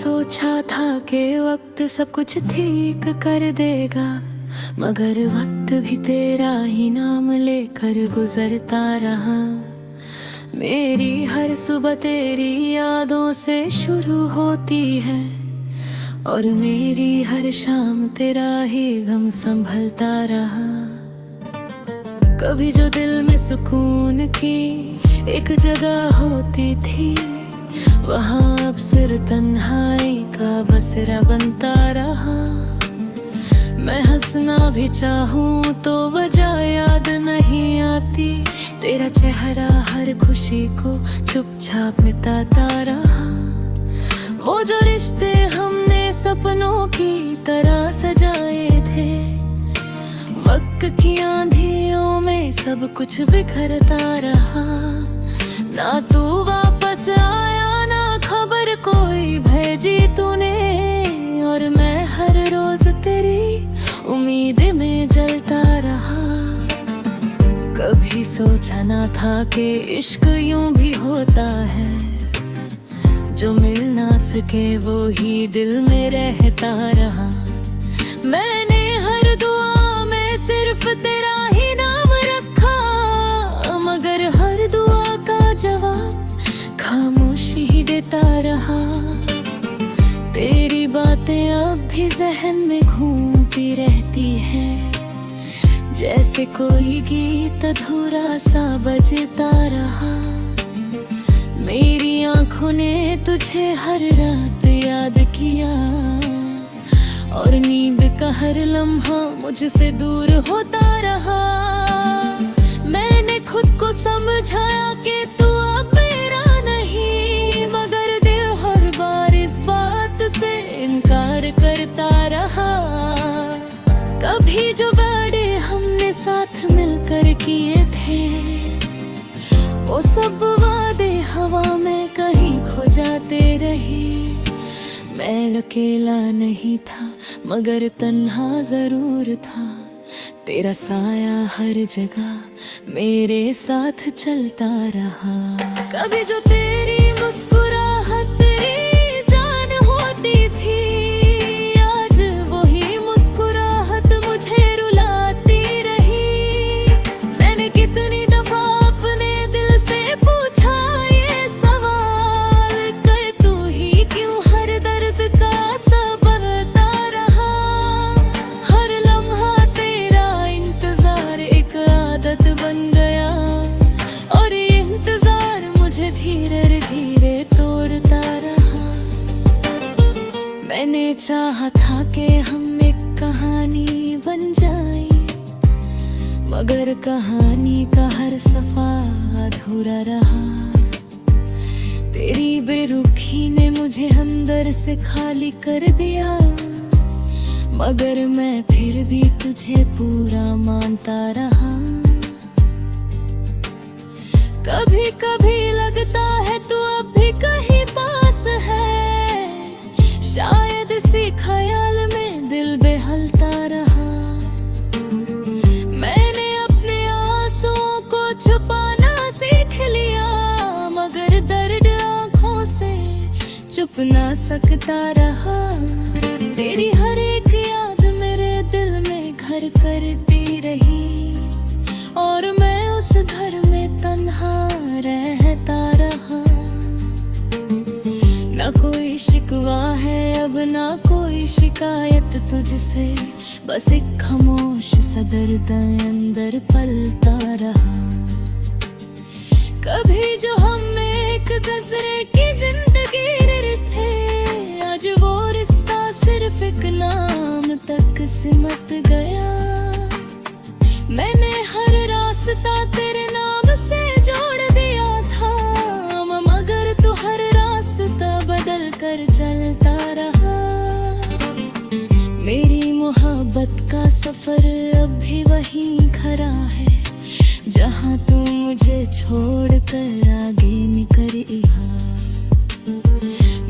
सोचा था कि वक्त सब कुछ ठीक कर देगा, मगर वक्त भी तेरा ही नाम लेकर गुजरता रहा। मेरी हर सुबह तेरी यादों से शुरू होती है, और मेरी हर शाम तेरा ही गम संभलता रहा। कभी जो दिल में सुकून की एक जगह होती थी, वहाँ अब सिर्फ तन्हाई का बसेरा बनता रहा। मैं हंसना भी चाहूँ तो वजह याद नहीं आती, तेरा चेहरा हर खुशी को चुपचाप मिटाता रहा। वो जो रिश्ते हमने सपनों की तरह सजाए थे, वक्त की आंधियों में सब कुछ बिखरता रहा। ना तू वापस आया, ना खबर कोई भेजी तूने, और मैं हर रोज तेरी उम्मीद में जलता रहा। कभी सोचा ना था कि इश्क यूं भी होता है, जो मिल ना सके वो ही दिल में रहता रहा। मैंने हर दुआ में सिर्फ तेरा ही नाम रखा, मगर हर दुआ का जवाब खामोशी ही देता रहा। तेरी बातें अब भी जहन में घूमती रहती है, जैसे कोई गीत अधूरा सा बजता रहा। मेरी आंखों ने तुझे हर रात याद किया, और नींद का हर लम्हा मुझसे दूर होता रहा। मैंने खुद को समझाया कि तू अब मेरा नहीं, मगर दिल हर बार इस बात से इनकार करता रहा। कभी जो वादे हमने साथ मिलकर किए थे, वो सब वादे हवा में कहीं खो जाते रहे। मैं अकेला नहीं था, मगर तन्हा जरूर था। तेरा साया हर जगह मेरे साथ चलता रहा। कभी जो तेरी मुस्कुराहट तेरी जान होती थी, आज वही मुस्कुराहट मुझे रुलाती रही। मैंने कितनी दफा अपने दिल से पूछा ये सवाल, कर तू ही क्यों हर दर्द का सबरता रहा। हर लम्हा तेरा इंतजार एक आदत बन गया, और ये इंतजार मुझे धीरे धीरे तोड़ता रहा। मैंने चाहा था कि हम एक कहानी बन जाए, मगर कहानी का हर सफा अधूरा रहा। तेरी बेरुखी ने मुझे अंदर से खाली कर दिया, मगर मैं फिर भी तुझे पूरा मानता रहा। कभी कभी लगता है तू अब भी कहीं पास है, शायद इसी ख्याल में दिल बेहलता रहा। मैंने अपने आंसुओं को छुपाना सीख लिया, मगर दर्द आंखों से छुप ना सकता रहा। तेरी हर एक याद मेरे दिल में घर करती रही, और मैं उस घर में तन्हा रहता रहा। ना कोई शिकवा है अब, ना कोई शिकायत तुझसे, बस एक खामोश सा दर्द अंदर पलता रहा। कभी जो हम एक नजरे की जिंदगी थे, आज वो रिश्ता सिर्फ एक नाम तक सिमट गया। मैंने हर रास्ता तेरे नाम से जोड़ दिया था, मगर तू हर रास्ता बदल कर चलता रहा। मेरी मोहब्बत का सफर अब भी वहीं खड़ा है, जहाँ तू मुझे छोड़ कर आगे निकली हा।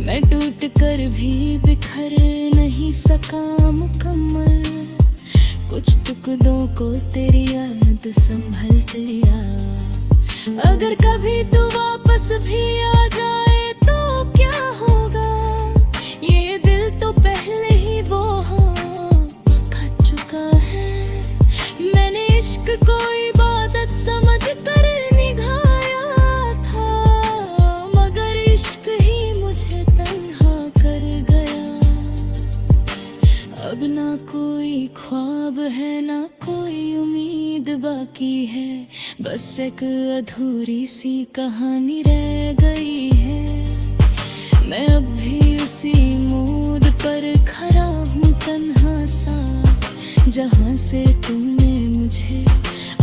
मैं टूट कर भी बिखर नहीं सका मुकम्मल, कुछ टुकड़ों को तेरी याद संभल लिया। अगर कभी तू वापस भी आ जाए तो क्या होगा, कोई ख्वाब है ना कोई उम्मीद बाकी है, बस एक अधूरी सी कहानी रह गई है। मैं अब भी उसी मूड पर खड़ा हूँ तन्हा सा, जहाँ से तुमने मुझे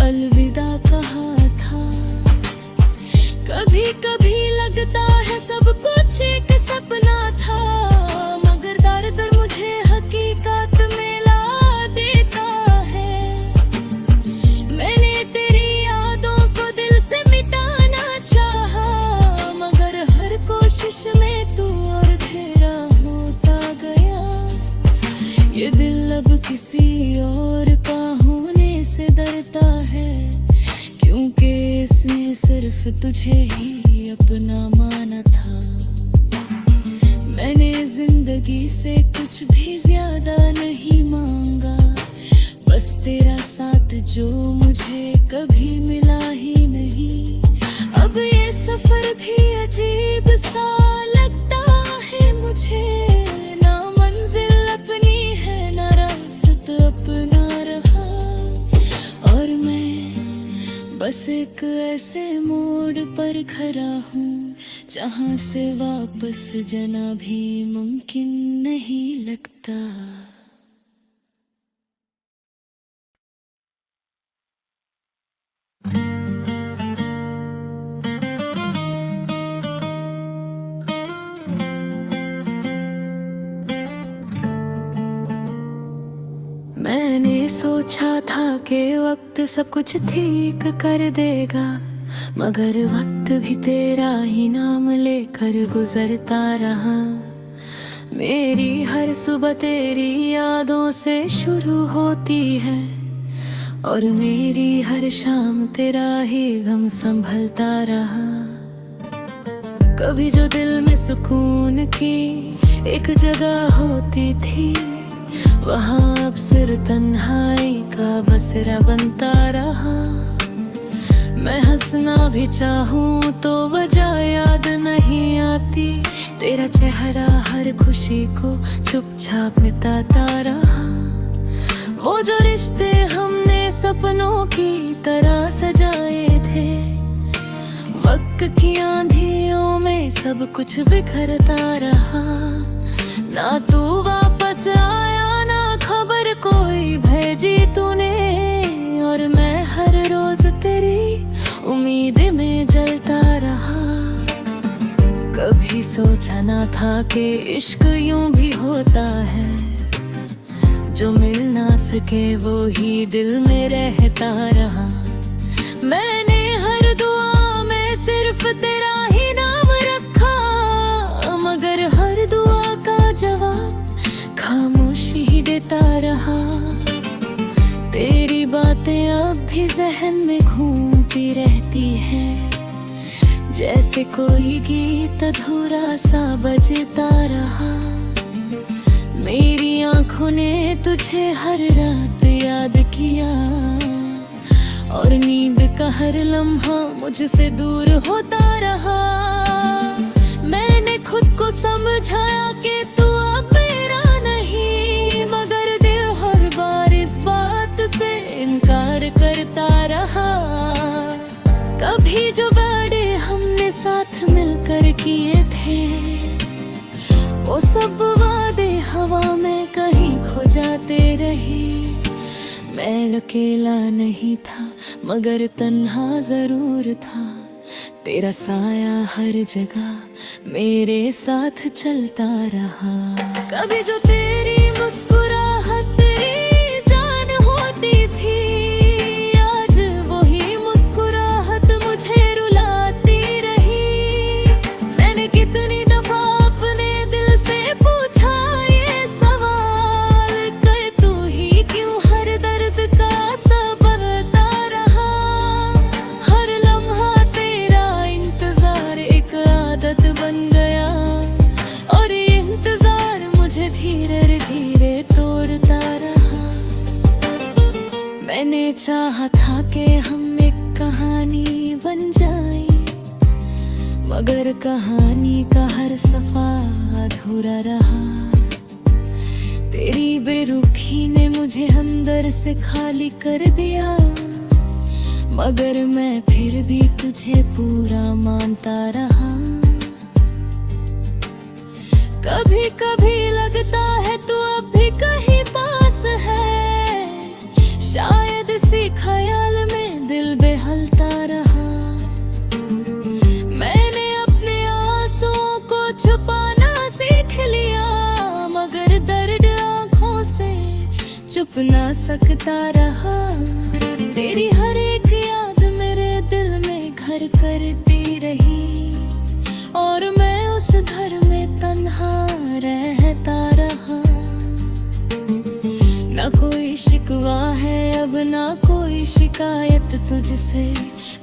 अलविदा कहा था। कभी कभी लगता है सब कुछ एक सपना था, मगर दर्द मुझे हकीकत में ला देता है। मैंने तेरी यादों को दिल से मिटाना चाहा, मगर हर कोशिश में तू और अंधेरा होता गया। ये दिल अब किसी और का होने से डरता है, क्योंकि इसने सिर्फ तुझे ही अपना माना था। मैंने जिंदगी से कुछ भी ज्यादा नहीं मांगा, बस तेरा साथ जो मुझे कभी मिला ही नहीं। अब ये सफर भी अजीब सा लगता है मुझे, ना मंजिल अपनी है ना रास्ता अपना रहा। और मैं बस एक ऐसे मोड़ पर खड़ा हूँ, जहाँ से वापस जाना भी मुमकिन नहीं लगता। मैंने सोचा था कि वक्त सब कुछ ठीक कर देगा, मगर वक्त भी तेरा ही नाम लेकर गुजरता रहा। मेरी हर सुबह तेरी यादों से शुरू होती है, और मेरी हर शाम तेरा ही गम संभलता रहा। कभी जो दिल में सुकून की एक जगह होती थी, वहाँ अब सिर्फ तन्हाई का बसेरा बनता रहा। मैं हंसना भी चाहूँ तो वजह याद नहीं आती, तेरा चेहरा हर खुशी को चुपचाप मिटाता रहा। वो जो रिश्ते हमने सपनों की तरह सजाए थे, वक्त की आंधियों में सब कुछ बिखरता रहा। ना तू वापस आया ना खबर कोई भेजी तूने, और मैं हर रोज तेरी उम्मीद में जलता रहा। कभी सोचा ना था कि इश्क यूं भी होता है, जो मिल ना सके वो ही दिल में रहता रहा। मैंने हर दुआ में सिर्फ तेरा ही नाम रखा, मगर हर दुआ का जवाब खामोशी ही देता रहा। तेरी बातें अब भी जहन में घूमती रहती है, जैसे कोई गीत अधूरा सा बजता रहा। मेरी आँखों ने तुझे हर रात याद किया, और नींद का हर लम्हा मुझसे दूर होता रहा। मैंने खुद को समझाया कि तू अब मेरा नहीं, मगर दिल हर बार इस बात से इनकार करता रहा। कभी जो वादे हमने साथ मिलकर किए थे, वो सब वादे हवा में कहीं खो जाते रहे। मैं अकेला नहीं था मगर तन्हा जरूर था, तेरा साया हर जगह मेरे साथ चलता रहा। कभी जो तेरी मुस्कुराहट तेरी जान होती थी, आज वही मुस्कुराहट मुझे रुलाती रही। मैंने कितनी दफा अपने दिल से पूछा ये सवाल, कर तू ही क्यों हर दर्द का सबरता रहा। हर लम्हा तेरा इंतजार एक आदत बन गया, और ये इंतजार मुझे धीरे धीरे तोड़ता रहा। मैंने चाहा था कि हम एक कहानी बन जाए, मगर कहानी का हर सफा अधूरा रहा। तेरी बेरुखी ने मुझे मुझे अंदर से खाली कर दिया, मगर मैं फिर भी तुझे पूरा मानता रहा। कभी कभी लगता है तू अब भी कहीं पास है, शायद इसी ख्याल में दिल बेहलता रहा। मैंने अपने आंसुओं को छुपाना सीख लिया, मगर दर्द आंखों से छुप ना सकता रहा। तेरी हर एक याद मेरे दिल में घर करती रही, और मैं उस घर में तन्हा रहता रहा। ना कोई शिकवा है अब, ना कोई शिकायत तुझसे,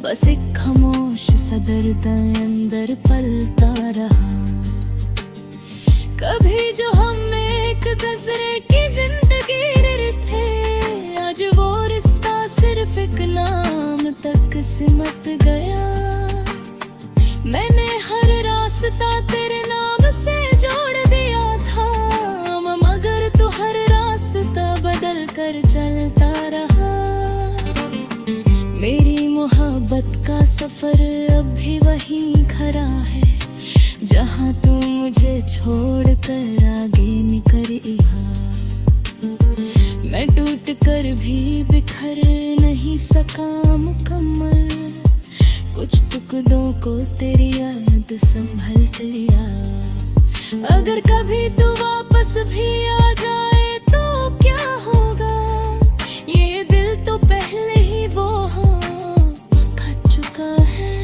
बस एक खामोश सा दर्द अंदर पलता रहा। कभी जो हम एक नजरे की जिंदगी थे, आज वो रिश्ता सिर्फ एक नाम तक सिमट गया। मैंने हर रास्ता तेरे नाम से जोड़ दिया था, मगर तू हर रास्ता बदल कर चलता रहा। मेरी मोहब्बत का सफर अब भी वहीं खड़ा है, जहाँ तू मुझे छोड़ कर आगे निकल रहा। मैं टूट कर भी बिखर नहीं सका मुकम्मल, कुछ टुकड़ों को तेरी याद संभल लिया। अगर कभी तू वापस भी आ जाए तो क्या होगा, ये दिल तो पहले ही वो खा चुका है।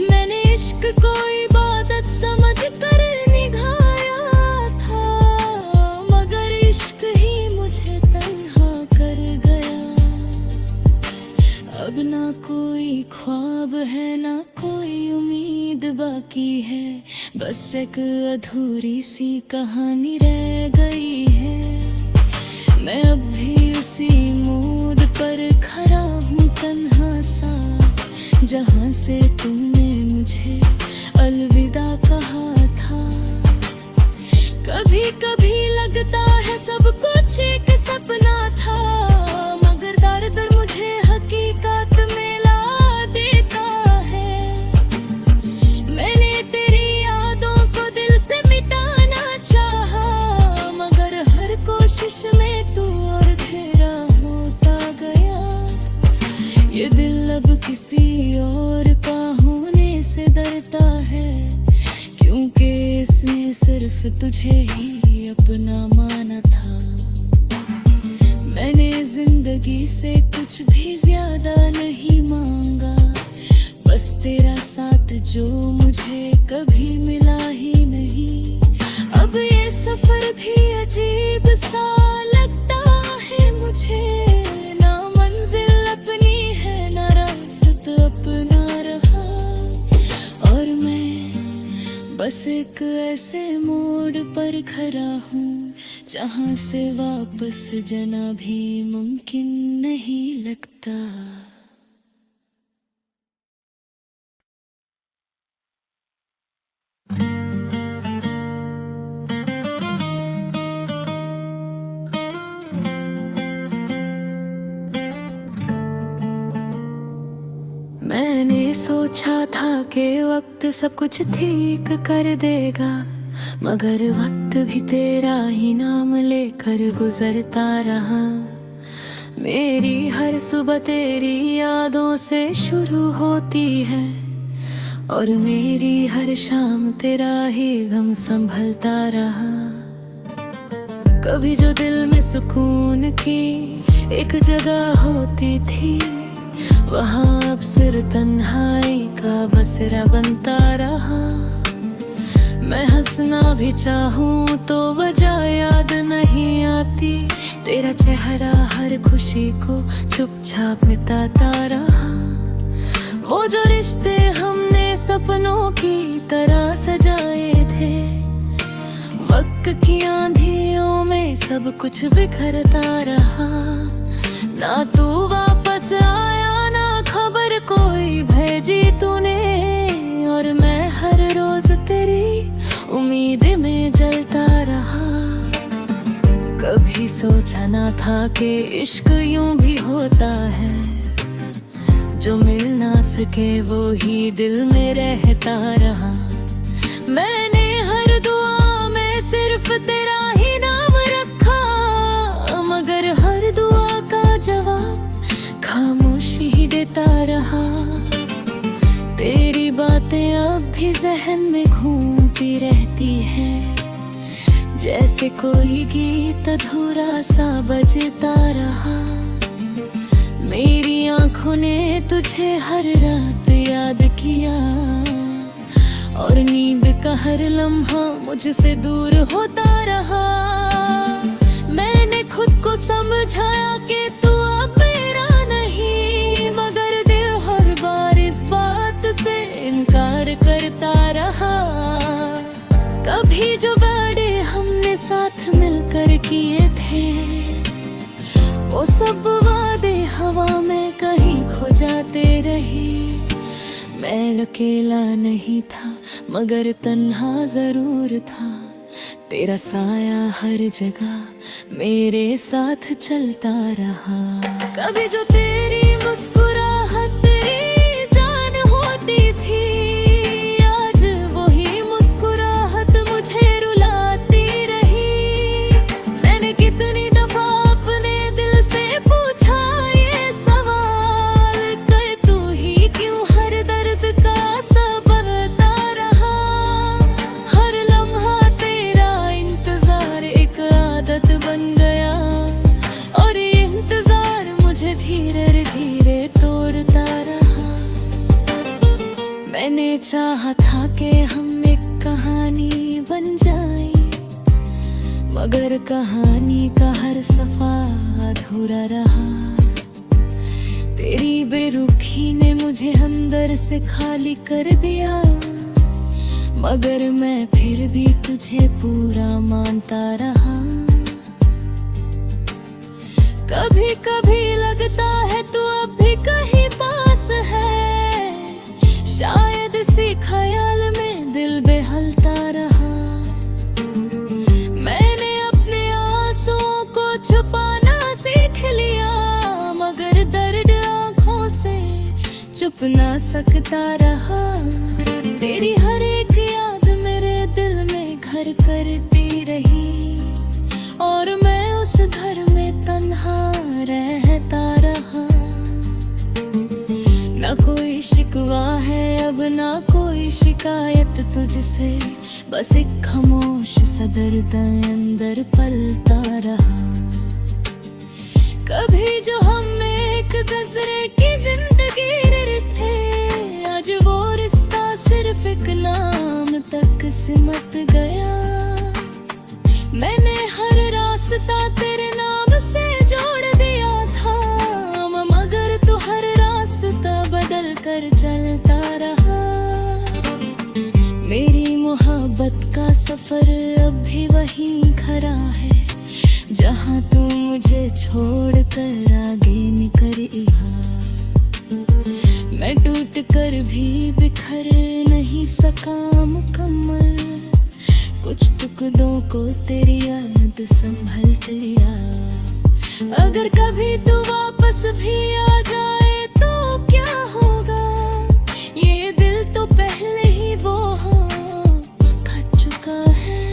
मैंने इश्क को इबादत समझ कर निभाया था, मगर इश्क ही मुझे तन्हा कर गया। अब ना कोई ख्वाब है, ना कोई उम्मीद बाकी है, बस एक अधूरी सी कहानी रह गई है। मैं अब भी उसी मूड पर खड़ा हूँ तन्हा सा, जहाँ से तुमने मुझे अलविदा कहा था। कभी कभी लगता है सब कुछ एक सपना था, मगर दर्द मुझे हकीकत में ला देता है। मैंने तेरी यादों को दिल से मिटाना चाहा, मगर हर कोशिश में तू और घेरा होता गया। ये दिल अब किसी और का होने से डरता है, क्योंकि इसने सिर्फ तुझे ही अपना माना था। मैंने जिंदगी से कुछ भी ज्यादा नहीं मांगा, बस तेरा साथ जो मुझे कभी मिला ही नहीं। अब ये सफर भी अजीब सा लगता है मुझे, ना मंजिल अपनी है ना रास्ता अपना रहा। और मैं बस एक ऐसे मोड़ पर खड़ा हूँ, जहाँ से वापस जाना भी मुमकिन नहीं लगता। मैंने सोचा था कि वक्त सब कुछ ठीक कर देगा, मगर वक्त भी तेरा ही नाम लेकर गुजरता रहा। मेरी हर सुबह तेरी यादों से शुरू होती है, और मेरी हर शाम तेरा ही गम संभलता रहा। कभी जो दिल में सुकून की एक जगह होती थी, वहाँ अब सिर्फ तन्हाई का बसेरा बनता रहा। मैं हंसना भी चाहूँ तो वजह याद नहीं आती, तेरा चेहरा हर खुशी को चुपचाप मिटाता रहा। वो जो रिश्ते हमने सपनों की तरह सजाए थे, वक्त की आंधियों में सब कुछ बिखरता रहा। ना तू वापस आया, ना खबर कोई भेजी तूने, और मैं हर रोज तेरी उम्मीद में जलता रहा। कभी सोचा ना था कि इश्क यूं भी होता है, जो मिल ना सके वो ही दिल में रहता रहा। मैंने हर दुआ में सिर्फ तेरा ही नाम रखा, मगर हर दुआ का जवाब खामोशी ही देता रहा। तेरी बातें अब भी जहन में घूमती रहती है, जैसे कोई गीत अधूरा सा बजता रहा। मेरी आंखों ने तुझे हर रात याद किया, और नींद का हर लम्हा मुझसे दूर होता रहा। मैंने खुद को समझाया कि तू अब मेरा नहीं, मगर दिल हर बार इस बात से इनकार करता रहा। कभी जो वादे हमने साथ मिलकर किए थे, वो सब वादे हवा में कहीं खो जाते रहे। मैं अकेला नहीं था मगर तन्हा जरूर था, तेरा साया हर जगह मेरे साथ चलता रहा। कभी जो तेरी मुस्कुराहट तेरी जान होती थी, आज वही मुस्कुराहट मुझे रुलाती रही। मैंने कितनी दफा अपने दिल से पूछा ये सवाल, कर तू ही क्यों हर दर्द का सबरता रहा। हर लम्हा तेरा इंतजार एक आदत बन गया, और ये इंतजार मुझे धीरे धीरे तोड़ता रहा। मैंने चाहा था कि हम एक कहानी बन जाए, मगर कहानी का हर सफा अधूरा रहा। तेरी बेरुखी ने मुझे अंदर से खाली कर दिया, मगर मैं फिर भी तुझे पूरा मानता रहा। कभी कभी लगता है तू अब भी कहीं पास है, शायद इसी ख्याल में दिल बेहलता रहा। मैंने अपने आंसुओं को छुपाना सीख लिया, मगर दर्द आंखों से छुप ना सकता रहा। तेरी हर एक याद मेरे दिल में घर करती रही, और मैं उस घर में तन्हा रहता रहा। ना कोई शिकवा है अब ना कोई शिकायत तुझसे, बस एक खामोश सा दर्द अंदर पलता रहा। कभी जो हम एक नजरे की जिंदगी थे, आज वो रिश्ता सिर्फ एक नाम तक सिमट गया। मैंने हर रास्ता तेरे नाम से जोड़ दिया था, मगर तू हर रास्ता बदल कर चलता रहा। मेरी मोहब्बत का सफर अब भी वहीं खड़ा है, जहाँ तू मुझे छोड़ कर आगे निकलिहा। मैं टूट कर भी बिखर नहीं सका मुकम्मल, कुछ टुकड़ों को तेरी याद संभल लिया। अगर कभी तू वापस भी आ जाए तो क्या होगा, ये दिल तो पहले ही वो खा चुका है।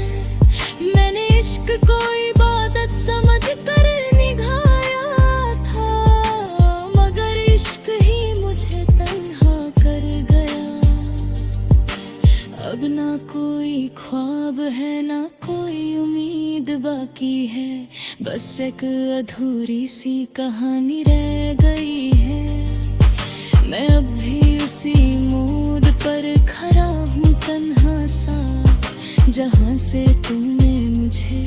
मैंने इश्क को इबादत समझ कर निभाया था, मगर इश्क ही मुझे तन्हा कर गया। अब ना कोई ख्वाब है ना कोई उम्मीद बाकी है, बस एक अधूरी सी कहानी रह गई है। मैं अब भी उसी मूड पर खड़ा हूँ तन्हा सा, जहाँ से तूने मुझे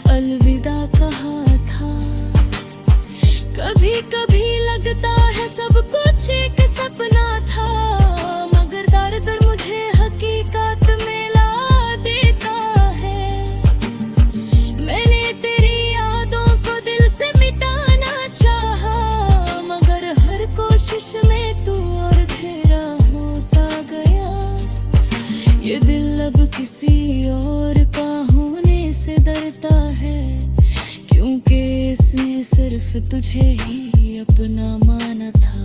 अलविदा कहा था। कभी कभी लगता है सब कुछ एक सपना था, मगर दर्द मुझे हकीकत में ला देता है। मैंने तेरी यादों को दिल से मिटाना चाहा, मगर हर कोशिश में तू और घेरा होता गया। ये दिल अब किसी और का होने से डरता सिर्फ तुझे ही अपना माना था।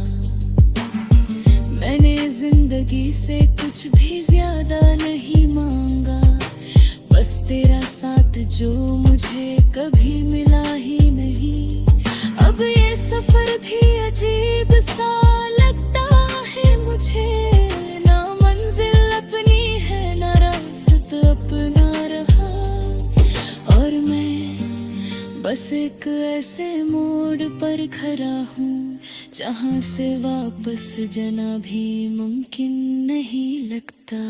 मैंने जिंदगी से कुछ भी ज्यादा नहीं मांगा, बस तेरा साथ जो मुझे कभी मिला ही नहीं। अब ये सफर भी अजीब सा लगता है मुझे, ना मंजिल अपनी है ना रास्ता अपना रहा। और मैं बस एक ऐसे मोड़ पर खड़ा हूँ जहाँ से वापस जाना भी मुमकिन नहीं लगता।